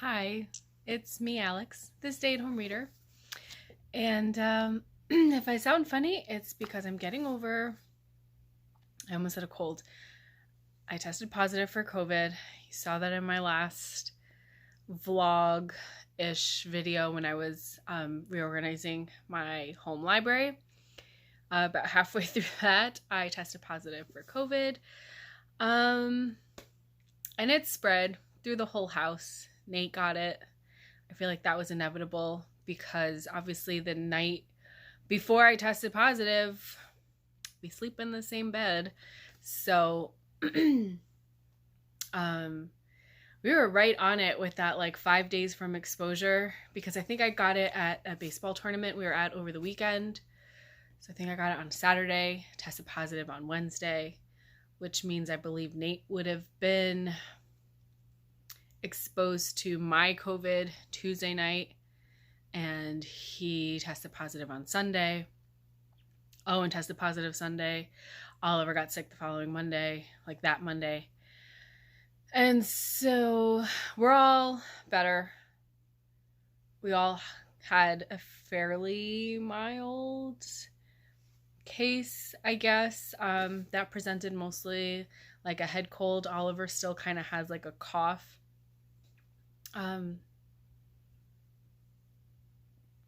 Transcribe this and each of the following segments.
Hi, it's me, Alex, the stay-at-home reader. And if I sound funny, it's because I'm getting over, I almost had a cold. I tested positive for COVID. You saw that in my last vlog-ish video when I was reorganizing my home library. About halfway through that, I tested positive for COVID. And it spread through the whole house. Nate got it. I feel like that was inevitable because obviously the night before I tested positive, we sleep in the same bed. So we were right on it with that, like 5 days from exposure, because I think I got it at a baseball tournament we were at over the weekend. So I think I got it on Saturday, tested positive on Wednesday, which means I believe Nate would have been exposed to my COVID Tuesday night, and he tested positive on Sunday. Oh, and tested positive Sunday. Oliver got sick the following Monday, like that Monday. And so we're all better. We all had a fairly mild case, I guess, that presented mostly like a head cold. Oliver still kind of has like a cough.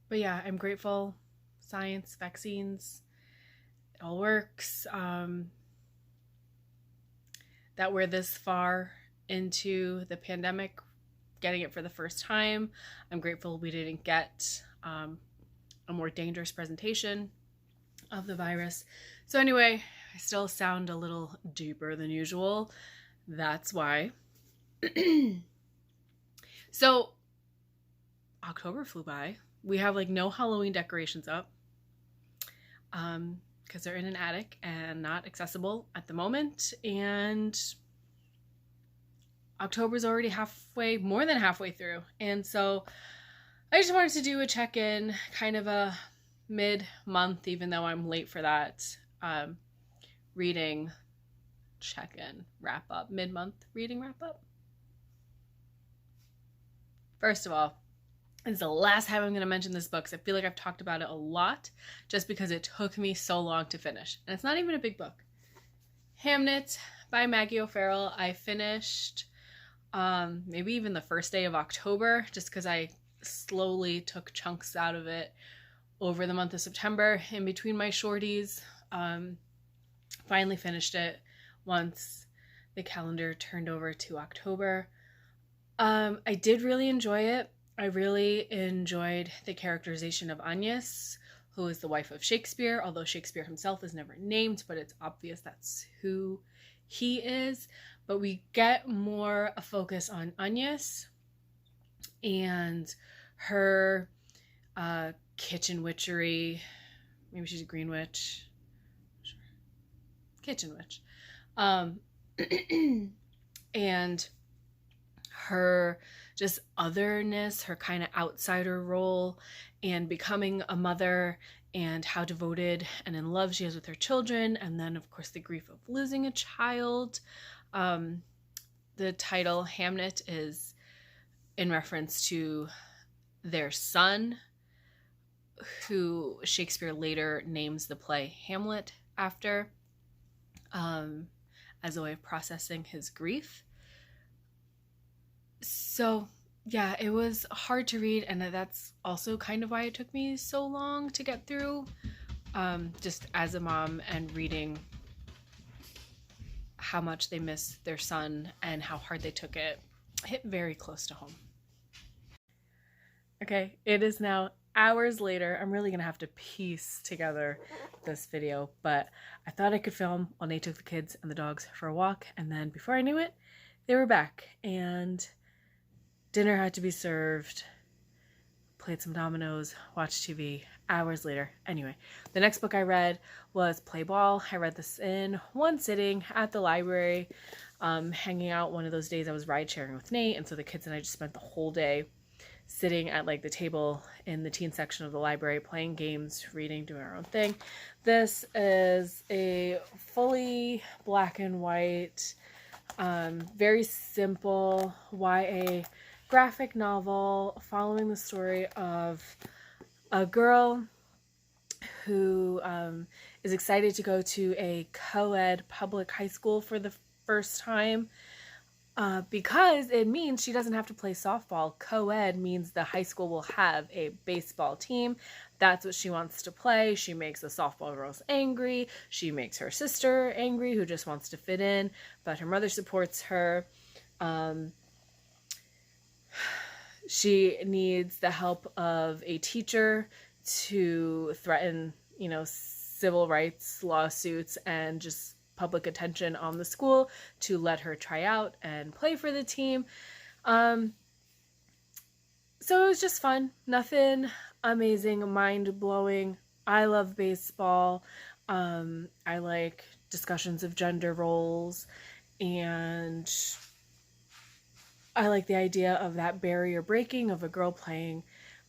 But yeah, I'm grateful. Science, vaccines, it all works. That we're this far into the pandemic, getting it for the first time. I'm grateful we didn't get a more dangerous presentation of the virus. So anyway, I still sound a little deeper than usual. That's why. So October flew by. We have like no Halloween decorations up because they're in an attic and not accessible at the moment. And October's already halfway, more than halfway through. And so I just wanted to do a check-in, kind of a mid-month, even though I'm late for that reading check-in wrap-up, mid-month reading wrap-up. First of all, it's the last time I'm going to mention this book, because I feel like I've talked about it a lot just because it took me so long to finish. And it's not even a big book. Hamlet by Maggie O'Farrell. I finished maybe even the first day of October, just because I slowly took chunks out of it over the month of September in between my shorties. Finally finished it once the calendar turned over to October. I did really enjoy it. I really enjoyed the characterization of Agnes, who is the wife of Shakespeare, although Shakespeare himself is never named, but it's obvious that's who he is. But we get more a focus on Agnes and her kitchen witchery. Maybe she's a green witch. Sure. Kitchen witch. And her just otherness, her kind of outsider role, and becoming a mother, and how devoted and in love she is with her children, and then of course the grief of losing a child. The title Hamlet is in reference to their son, who Shakespeare later names the play Hamlet after, as a way of processing his grief. So yeah, it was hard to read, and that's also kind of why it took me so long to get through, just as a mom, and reading how much they miss their son and how hard they took it hit very close to home. Okay, it is now hours later. I'm really gonna have to piece together this video, but I thought I could film while Nate took the kids and the dogs for a walk, and then before I knew it, they were back, and dinner had to be served, played some dominoes, watched TV. Hours later. Anyway, the next book I read was Play Ball. I read this in one sitting at the library, hanging out one of those days I was ride sharing with Nate, and so the kids and I just spent the whole day sitting at like the table in the teen section of the library, playing games, reading, doing our own thing. This is a fully black and white, very simple YA graphic novel following the story of a girl who is excited to go to a co-ed public high school for the first time because it means she doesn't have to play softball. Co-ed means the high school will have a baseball team. That's what she wants to play. She makes the softball girls angry. She makes her sister angry, who just wants to fit in, but her mother supports her. She needs the help of a teacher to threaten, civil rights lawsuits and just public attention on the school to let her try out and play for the team. So it was just fun. Nothing amazing, mind-blowing. I love baseball. I like discussions of gender roles, and I like the idea of that barrier breaking of a girl playing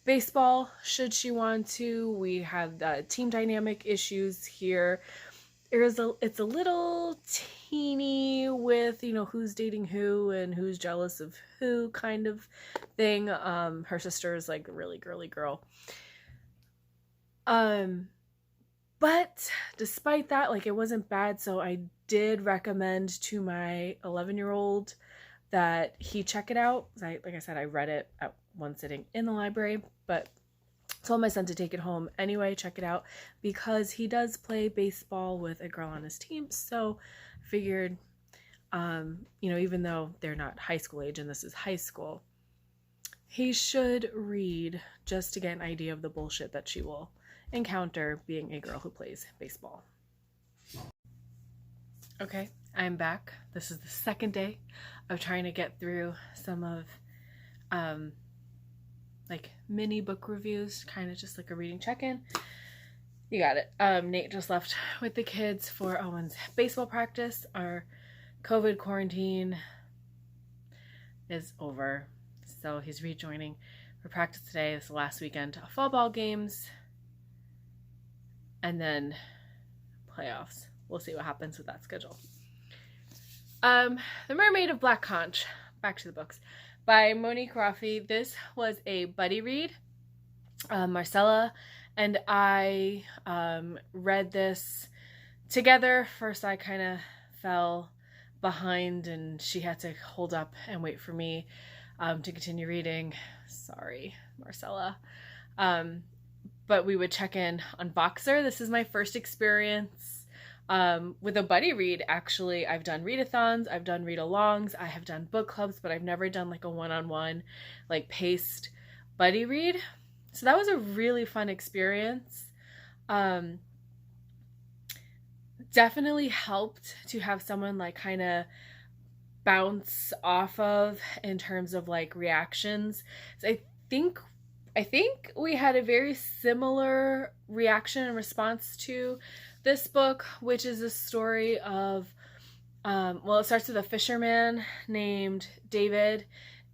baseball should she want to. We had team dynamic issues here. It's a little teeny with, who's dating who and who's jealous of who kind of thing. Her sister is like a really girly girl. But despite that, like, it wasn't bad. So I did recommend to my 11-year-old that he check it out. Like I said, I read it at one sitting in the library, but told my son to take it home anyway, check it out, because he does play baseball with a girl on his team. So I figured, even though they're not high school age and this is high school, he should read just to get an idea of the bullshit that she will encounter being a girl who plays baseball. Okay, I'm back. This is the second day of trying to get through some of mini book reviews, kind of just like a reading check-in. You got it. Nate just left with the kids for Owen's baseball practice. Our COVID quarantine is over, so he's rejoining for practice today. This is the last weekend of fall ball games, and then playoffs. We'll see what happens with that schedule. The Mermaid of Black Conch, back to the books, by Monique Rafi. This was a buddy read. Marcella and I read this together. First, I kind of fell behind and she had to hold up and wait for me to continue reading. Sorry, Marcella. But we would check in on Boxer. This is my first experience with a buddy read. Actually, I've done readathons, I've done read-alongs, I have done book clubs, but I've never done like a one-on-one, like paced buddy read. So that was a really fun experience. Definitely helped to have someone like kind of bounce off of in terms of like reactions. So I think we had a very similar reaction and response to this book, which is a story of, it starts with a fisherman named David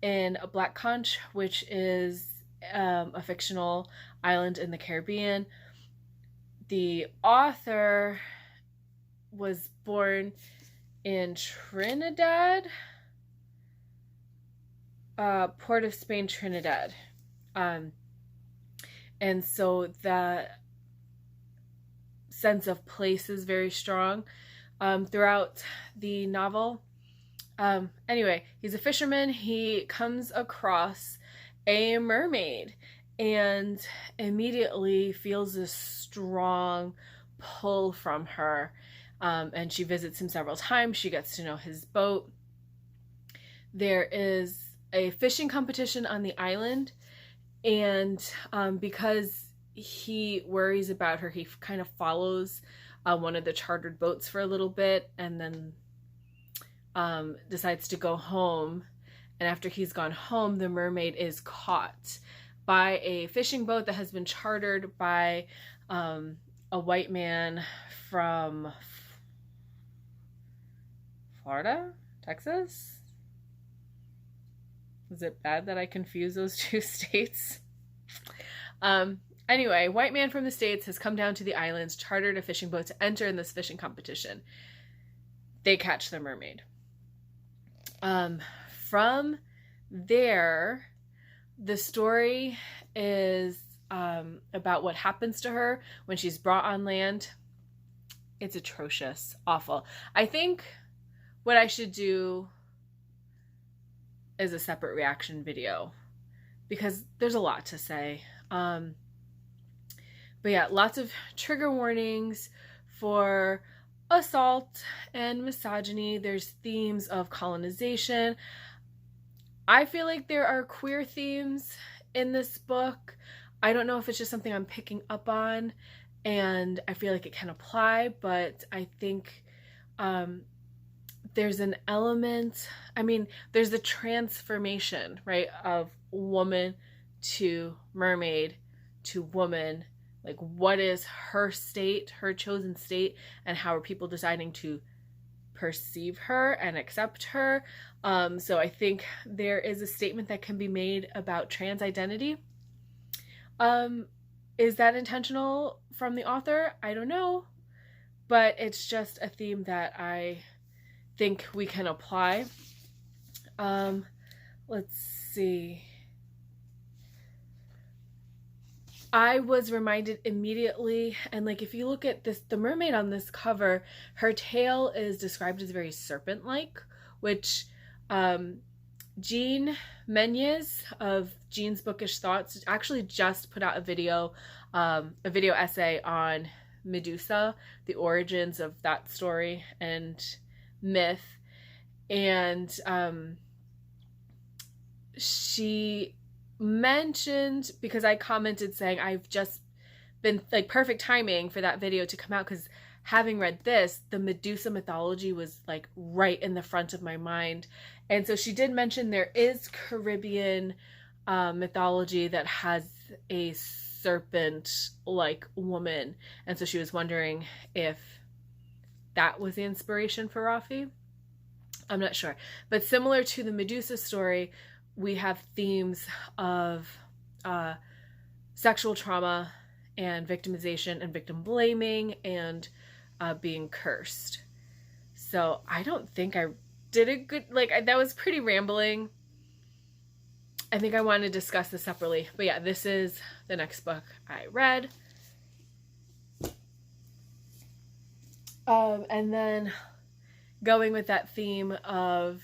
in a Black Conch, which is a fictional island in the Caribbean. The author was born in Trinidad, Port of Spain, Trinidad. And so that sense of place is very strong throughout the novel. Anyway, he's a fisherman. He comes across a mermaid and immediately feels this strong pull from her. And she visits him several times. She gets to know his boat. There is a fishing competition on the island, and because he worries about her, he kind of follows one of the chartered boats for a little bit and then decides to go home. And after he's gone home, the mermaid is caught by a fishing boat that has been chartered by a white man from Florida, Texas. Is it bad that I confuse those two states? Anyway, white man from the States has come down to the islands, chartered a fishing boat to enter in this fishing competition. They catch the mermaid. From there, the story is about what happens to her when she's brought on land. It's atrocious, awful. I think what I should do is a separate reaction video because there's a lot to say. But yeah, lots of trigger warnings for assault and misogyny. There's themes of colonization. I feel like there are queer themes in this book. I don't know if it's just something I'm picking up on and I feel like it can apply, but I think there's an element, I mean, there's the transformation, right, of woman to mermaid to woman. Like, what is her state, her chosen state, and how are people deciding to perceive her and accept her? So I think there is a statement that can be made about trans identity. Is that intentional from the author? I don't know, but it's just a theme that I think we can apply. Let's see. I was reminded immediately, and like if you look at this, the mermaid on this cover, her tail is described as very serpent-like, which Jean Menyes of Jean's Bookish Thoughts actually just put out a video essay on Medusa, the origins of that story and myth, and she mentioned, because I commented saying I've just been like perfect timing for that video to come out, because having read this, the Medusa mythology was like right in the front of my mind. And so she did mention there is Caribbean mythology that has a serpent like woman, and so she was wondering if that was the inspiration for Rafi. I'm not sure, but similar to the Medusa story, we have themes of sexual trauma and victimization and victim blaming and being cursed. So I don't think I did a good, that was pretty rambling. I think I want to discuss this separately. But yeah, this is the next book I read. And then going with that theme of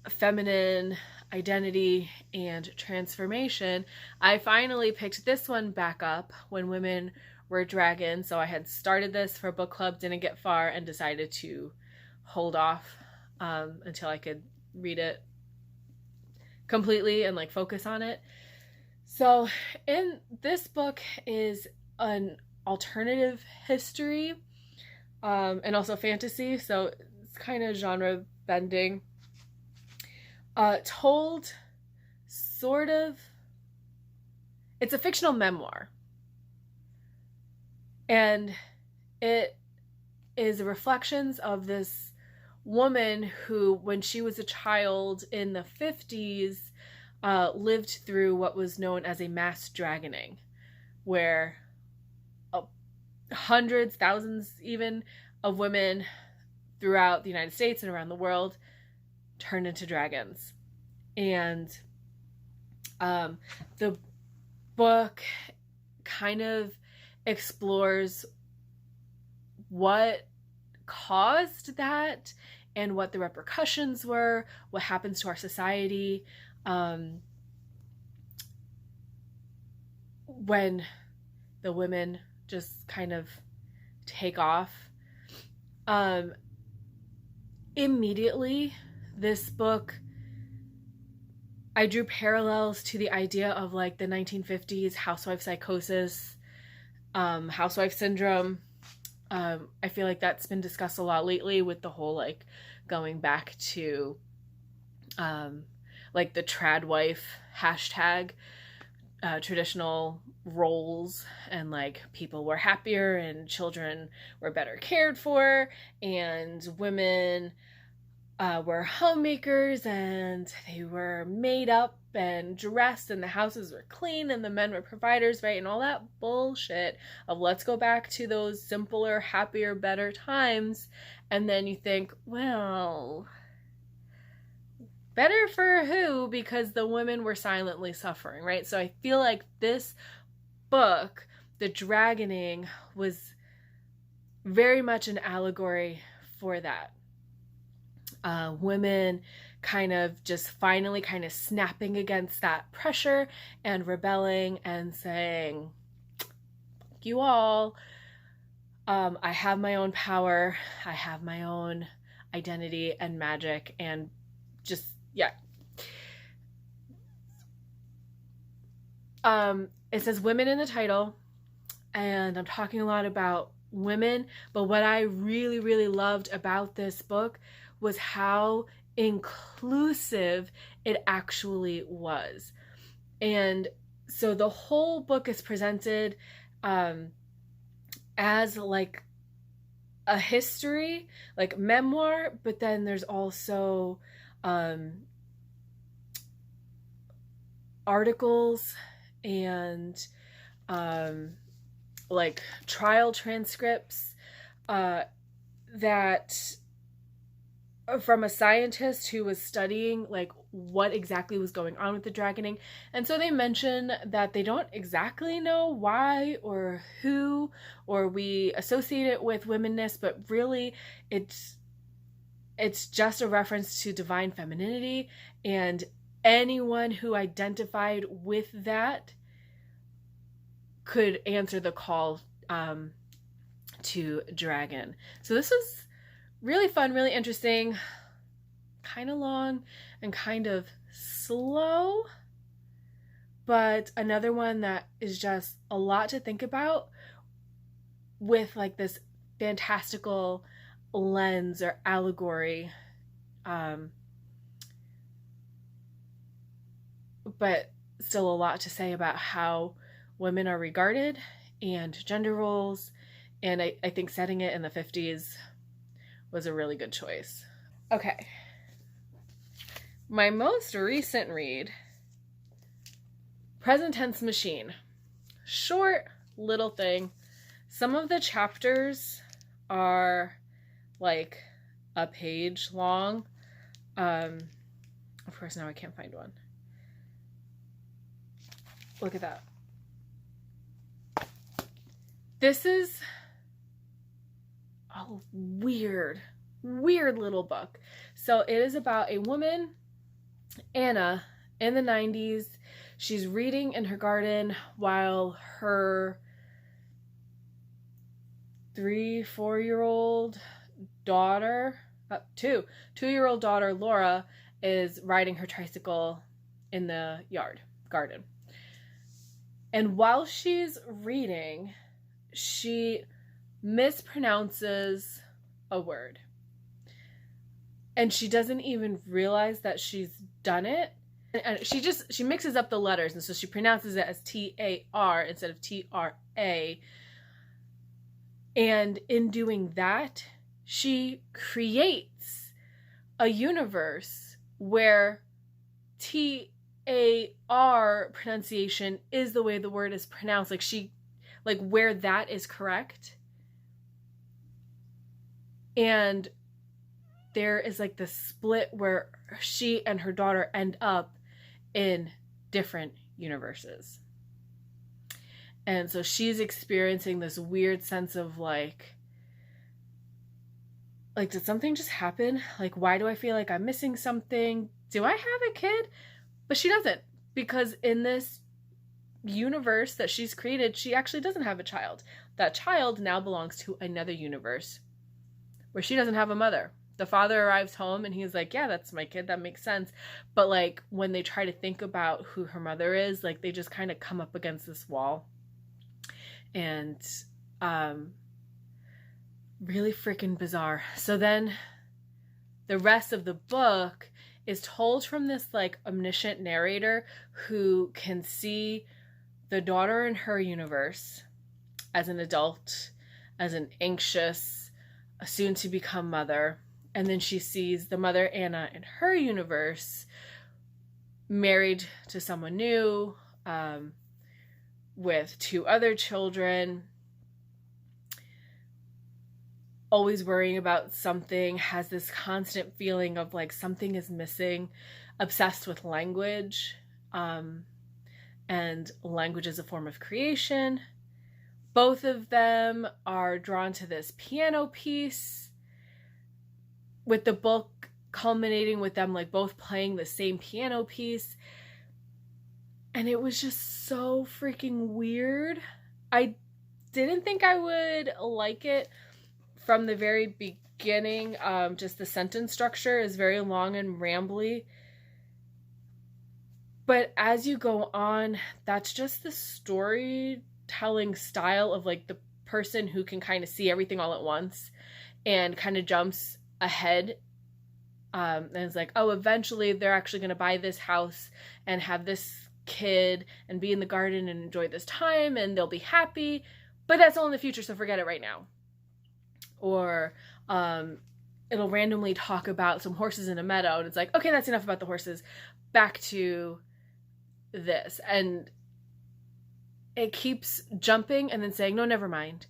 feminine identity and transformation, I finally picked this one back up, When Women Were Dragons. So I had started this for book club, didn't get far, and decided to hold off until I could read it completely and like focus on it. So in this book is an alternative history and also fantasy, so it's kind of genre bending, told sort of, it's a fictional memoir, and it is reflections of this woman who, when she was a child in the 50s, lived through what was known as a mass dragoning, where hundreds, thousands even, of women throughout the United States and around the world turned into dragons. And the book kind of explores what caused that and what the repercussions were, what happens to our society when the women just kind of take off. Immediately, this book, I drew parallels to the idea of like the 1950s housewife psychosis, housewife syndrome. I feel like that's been discussed a lot lately with the whole like going back to like the trad wife hashtag, traditional roles, and like people were happier and children were better cared for and women were homemakers and they were made up and dressed and the houses were clean and the men were providers, right? And all that bullshit of let's go back to those simpler, happier, better times. And then you think, well, better for who? Because the women were silently suffering, right? So I feel like this book, The Dragoning, was very much an allegory for that. Women kind of just finally kind of snapping against that pressure and rebelling and saying, fuck you all. I have my own power. I have my own identity and magic, and just, yeah. It says women in the title, and I'm talking a lot about women, but what I really, really loved about this book was how inclusive it actually was. And so the whole book is presented as like a history, like memoir, but then there's also articles and like trial transcripts that from a scientist who was studying like what exactly was going on with the dragoning. And so they mention that they don't exactly know why or who, or we associate it with womenness, but really it's just a reference to divine femininity, and anyone who identified with that could answer the call to dragon. So this was really fun, really interesting, kind of long and kind of slow, but another one that is just a lot to think about with like this fantastical lens or allegory. But still a lot to say about how women are regarded and gender roles, and I think setting it in the 50s was a really good choice. Okay. My most recent read, Present Tense Machine. Short little thing. Some of the chapters are like a page long. Of course, now I can't find one. Look at that. This is a weird little book. So it is about a woman, Anna, in the 90s. She's reading in her garden while her 3-4-year-old daughter, two-year-old daughter, Laura, is riding her tricycle in the garden. And while she's reading, she mispronounces a word. And she doesn't even realize that she's done it. And she mixes up the letters, and so she pronounces it as T-A-R instead of T-R-A. And in doing that, she creates a universe where T-A-R pronunciation is the way the word is pronounced. Like where that is correct. And there is like this split where she and her daughter end up in different universes. And so she's experiencing this weird sense of like, did something just happen? Like, why do I feel like I'm missing something? Do I have a kid? But she doesn't, because in this universe that she's created, she actually doesn't have a child. That child now belongs to another universe where she doesn't have a mother. The father arrives home and he's like, yeah, that's my kid. That makes sense. But like when they try to think about who her mother is, like they just kind of come up against this wall. And really freaking bizarre. So then the rest of the book is told from this like omniscient narrator who can see the daughter in her universe as an adult, as an anxious, soon to become mother. And then she sees the mother, Anna, in her universe, married to someone new, with 2 other children, always worrying about something, has this constant feeling of like something is missing. obsessed with language, and language as a form of creation. Both of them are drawn to this piano piece, with the book culminating with them like both playing the same piano piece. And it was just so freaking weird. I didn't think I would like it from the very beginning. Just the sentence structure is very long and rambly. But as you go on, that's just the storytelling style of like the person who can kind of see everything all at once and kind of jumps ahead. And it's like, oh, eventually they're actually going to buy this house and have this kid and be in the garden and enjoy this time and they'll be happy, but that's all in the future, so forget it right now. Or it'll randomly talk about some horses in a meadow and it's like, okay, that's enough about the horses, back to this. And it keeps jumping and then saying, no, never mind.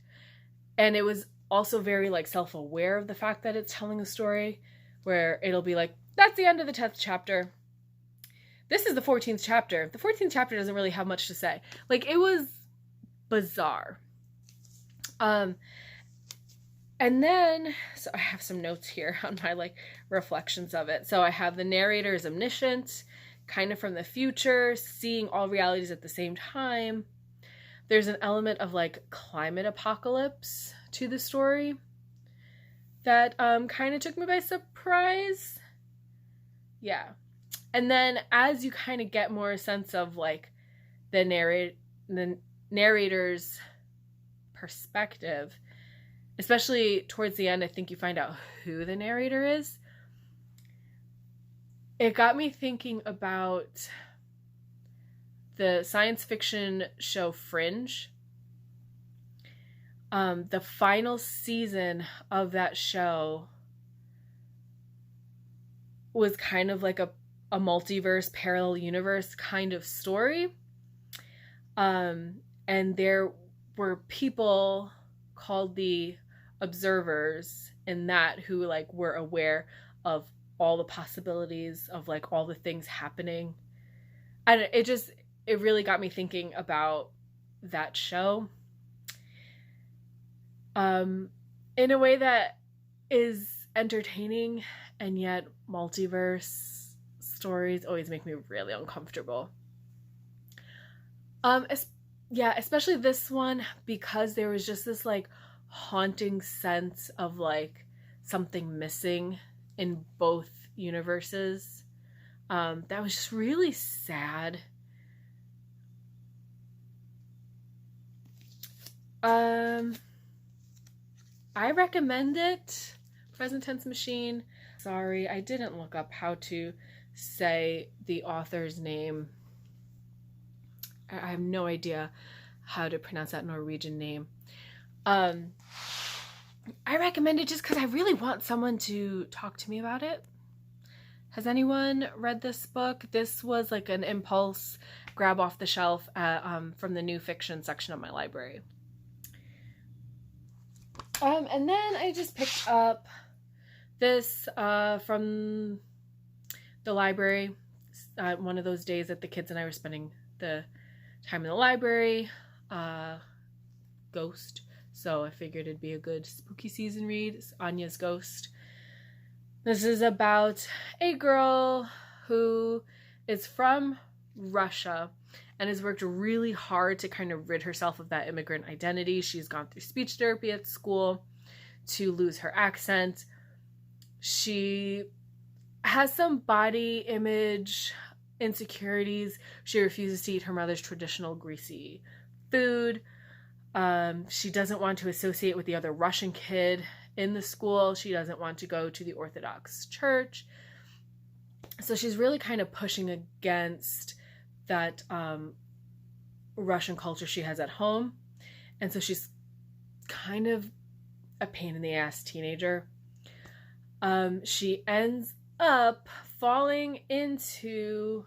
And it was also very like self-aware of the fact that it's telling a story, where it'll be like, that's the end of the 10th chapter. This is the 14th chapter. The 14th chapter doesn't really have much to say. Like, it was bizarre. And then, so I have some notes here on my like reflections of it. So I have the narrator is omniscient, kind of from the future, seeing all realities at the same time. There's an element of like climate apocalypse to the story that kind of took me by surprise. Yeah. And then as you kind of get more a sense of like the narrator's perspective, especially towards the end, I think you find out who the narrator is. It got me thinking about the science fiction show Fringe. The final season of that show was kind of like a multiverse, parallel universe kind of story. And there were people called the observers in that who like were aware of all the possibilities of like all the things happening. And it really got me thinking about that show. In a way that is entertaining, and yet multiverse stories always make me really uncomfortable. Especially this one, because there was just this like haunting sense of like something missing in both universes. That was just really sad. I recommend it. Present tense machine. Sorry, I didn't look up how to say the author's name. I have no idea how to pronounce that Norwegian name. I recommend it just because I really want someone to talk to me about it. Has anyone read this book? This was like an impulse grab off the shelf from the new fiction section of my library. And then I just picked up this from the library. One of those days that the kids and I were spending the time in the library. Ghost. So I figured it'd be a good spooky season read. It's Anya's Ghost. This is about a girl who is from Russia and has worked really hard to kind of rid herself of that immigrant identity. She's gone through speech therapy at school to lose her accent. She has some body image insecurities. She refuses to eat her mother's traditional greasy food. She doesn't want to associate with the other Russian kid in the school. She doesn't want to go to the Orthodox church. So she's really kind of pushing against that Russian culture she has at home. And so she's kind of a pain in the ass teenager. She ends up falling into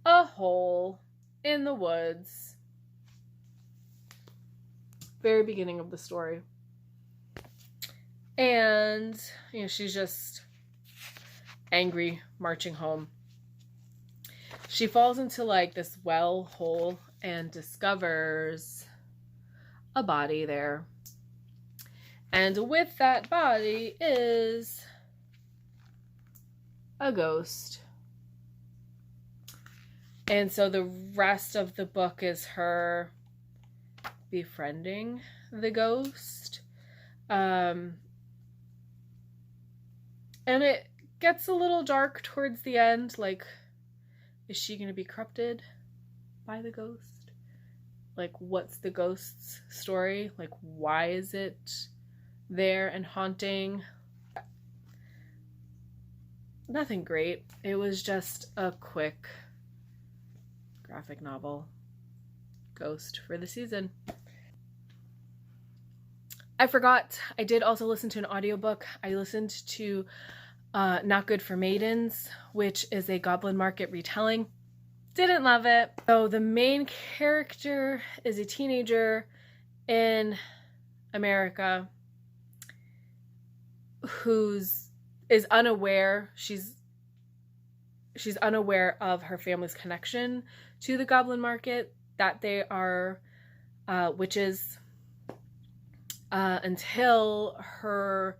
a hole in the woods. Very beginning of the story. And, she's just angry, marching home. she falls into like this well hole and discovers a body there. And with that body is a ghost. And so the rest of the book is her befriending the ghost. And it gets a little dark towards the end. Like, is she going to be corrupted by the ghost? Like, what's the ghost's story? Like, why is it there and haunting? Nothing great. It was just a quick graphic novel ghost for the season. I forgot, I did also listen to an audiobook. I listened to Not Good for Maidens, which is a Goblin Market retelling. Didn't love it. So the main character is a teenager in America is unaware. She's unaware of her family's connection to the Goblin Market, that they are witches, until her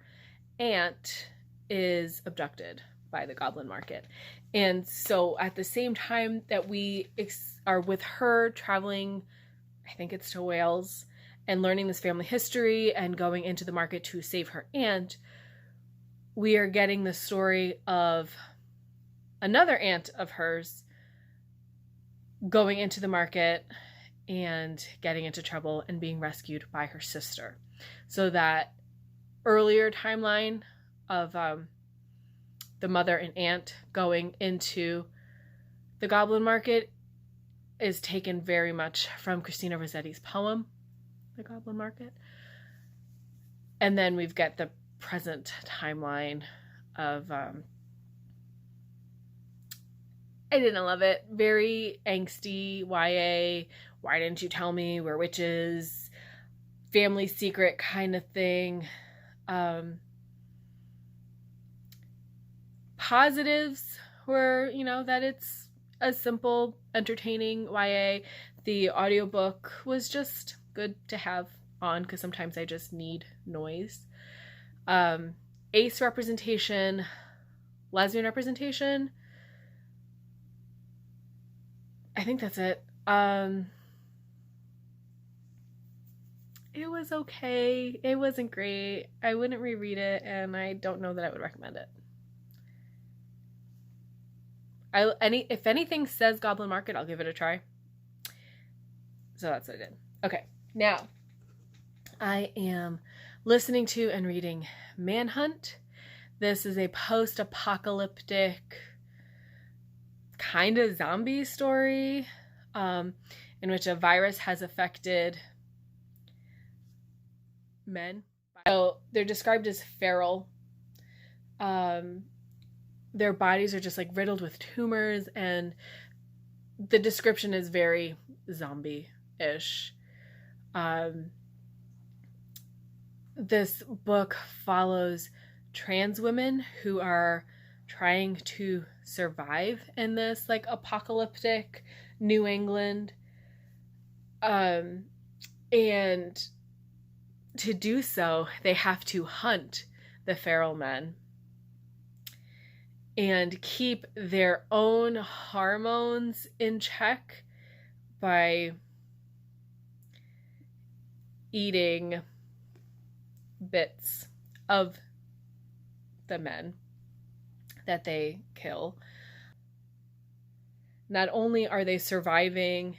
aunt is abducted by the Goblin Market. And so at the same time that we are with her traveling, I think it's to Wales, and learning this family history and going into the market to save her aunt, we are getting the story of another aunt of hers going into the market and getting into trouble and being rescued by her sister. So that earlier timeline of the mother and aunt going into the Goblin Market is taken very much from Christina Rossetti's poem, The Goblin Market. And then we've got the present timeline of I didn't love it. Very angsty YA. Why didn't you tell me we're witches? Family secret kind of thing. Positives were, that it's a simple, entertaining YA. The audiobook was just good to have on because sometimes I just need noise. Ace representation, lesbian representation. I think that's it. It was okay. It wasn't great. I wouldn't reread it, and I don't know that I would recommend it. If anything says Goblin Market, I'll give it a try. So that's what I did. Okay, now I am listening to and reading Manhunt. This is a post-apocalyptic kind of zombie story in which a virus has affected men. So they're described as feral. Their bodies are just like riddled with tumors, and the description is very zombie-ish. This book follows trans women who are trying to survive in this like apocalyptic New England. And to do so, they have to hunt the feral men and keep their own hormones in check by eating bits of the men that they kill. Not only are they surviving,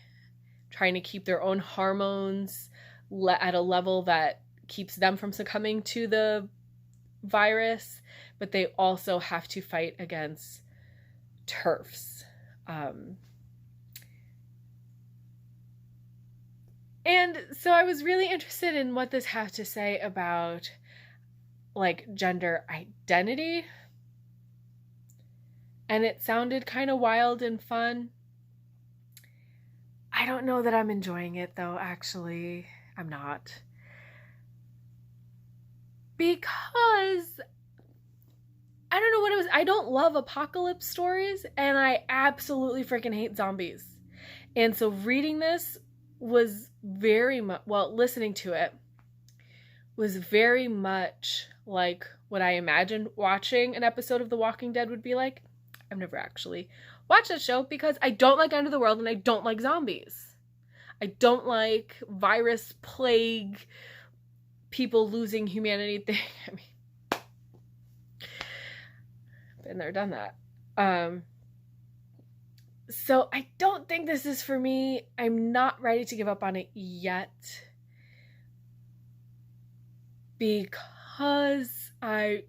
trying to keep their own hormones at a level that keeps them from succumbing to the virus, but they also have to fight against TERFs. And so I was really interested in what this has to say about like gender identity. And it sounded kind of wild and fun. I don't know that I'm enjoying it though, actually. I'm not. Because I don't know what it was. I don't love apocalypse stories, and I absolutely freaking hate zombies. And so reading this was very much, well, listening to it was very much like what I imagined watching an episode of The Walking Dead would be like. I've never actually watched that show because I don't like End of the World and I don't like zombies. I don't like virus, plague, people losing humanity thing. I mean, been there, done that. So I don't think this is for me. I'm not ready to give up on it yet because I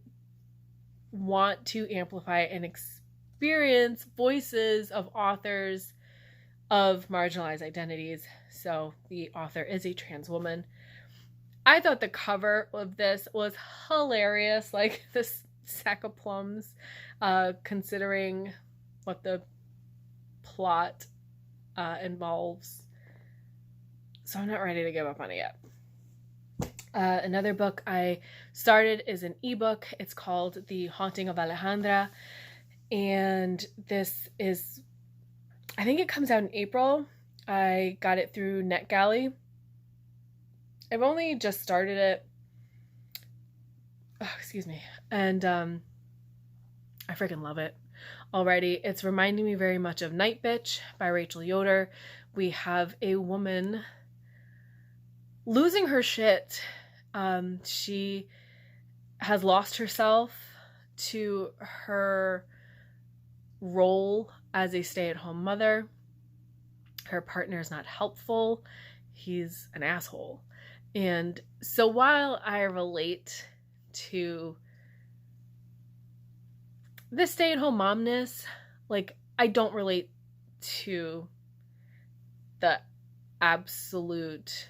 want to amplify and experience voices of authors of marginalized identities. So the author is a trans woman. I thought the cover of this was hilarious, like this sack of plums, considering what the plot involves. So I'm not ready to give up on it yet. Another book I started is an ebook. It's called The Haunting of Alejandra. And this is, I think it comes out in April. I got it through NetGalley. I've only just started it. Oh, excuse me. And I freaking love it already. It's reminding me very much of Night Bitch by Rachel Yoder. We have a woman losing her shit. She has lost herself to her role as a stay-at-home mother. Her partner is not helpful. He's an asshole. And so while I relate to the stay-at-home momness, like, I don't relate to the absolute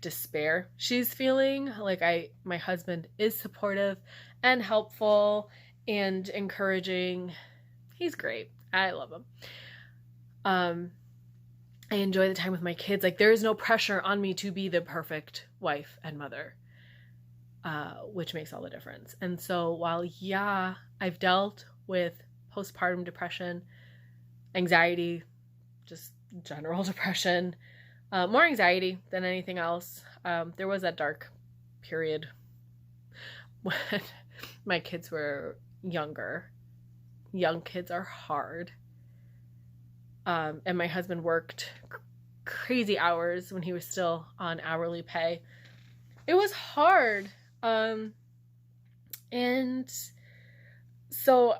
despair she's feeling. Like, my husband is supportive and helpful and encouraging. He's great. I love him. I enjoy the time with my kids. Like, there is no pressure on me to be the perfect wife and mother, which makes all the difference. And so while, yeah, I've dealt with postpartum depression, anxiety, just general depression, more anxiety than anything else. There was that dark period when my kids were younger. Young kids are hard. And my husband worked crazy hours when he was still on hourly pay. It was hard. And so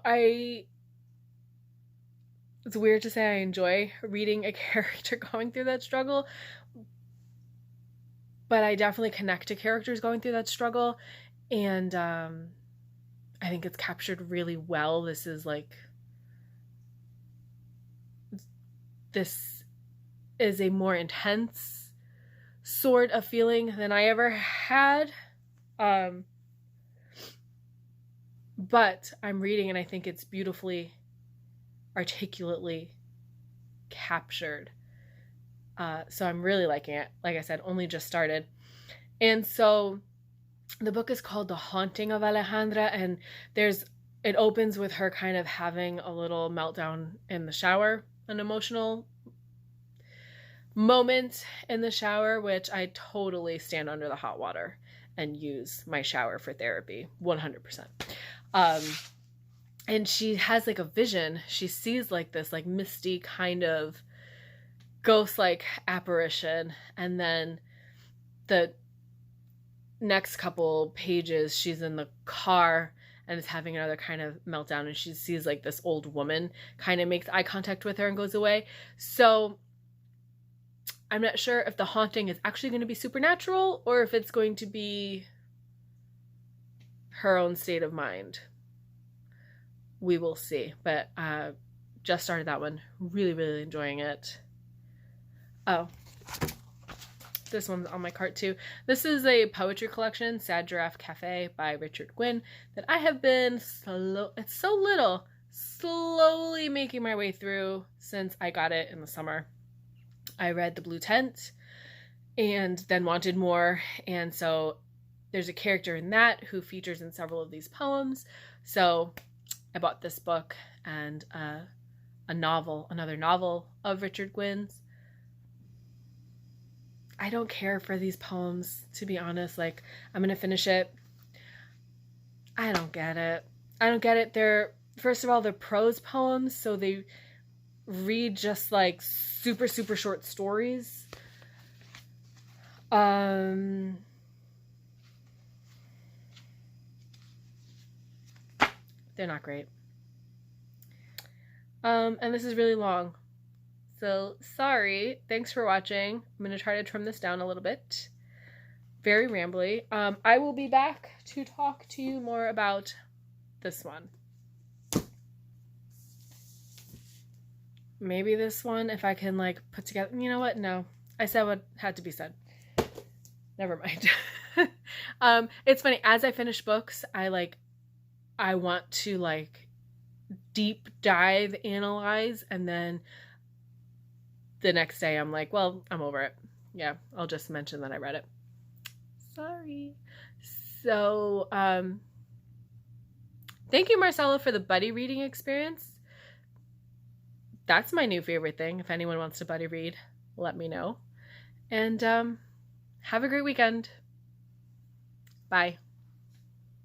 it's weird to say I enjoy reading a character going through that struggle, but I definitely connect to characters going through that struggle. And I think it's captured really well. This is a more intense sort of feeling than I ever had. But I'm reading and I think it's beautifully, articulately captured. So I'm really liking it. Like I said, only just started. And so the book is called The Haunting of Alejandra, and it opens with her kind of having a little meltdown in the shower, an emotional moment in the shower, which I totally stand under the hot water and use my shower for therapy, 100%. And she has like a vision. She sees like this like misty kind of ghost-like apparition, and then the next couple pages she's in the car and is having another kind of meltdown, and she sees like this old woman kind of makes eye contact with her and goes away. So I'm not sure if the haunting is actually going to be supernatural or if it's going to be her own state of mind. We will see. But just started that one. Really, really enjoying it. Oh, this one's on my cart too. This is a poetry collection, Sad Giraffe Cafe by Richard Gwynn, that I have been slowly making my way through since I got it in the summer. I read The Blue Tent and then wanted more, and so there's a character in that who features in several of these poems. So I bought this book and another novel of Richard Gwynn's. I don't care for these poems, to be honest. Like, I'm going to finish it. I don't get it. They're, first of all, they're prose poems, so they read just like super, super short stories. They're not great. And this is really long. So sorry. Thanks for watching. I'm going to try to trim this down a little bit. Very rambly. I will be back to talk to you more about this one. Maybe this one, if I can like put together, you know what? No, I said what had to be said. Never mind. It's funny, as I finish books, I want to like deep dive analyze, and then the next day I'm like, well, I'm over it. Yeah, I'll just mention that I read it. Sorry. So, thank you, Marcella, for the buddy reading experience. That's my new favorite thing. If anyone wants to buddy read, let me know. And have a great weekend. Bye.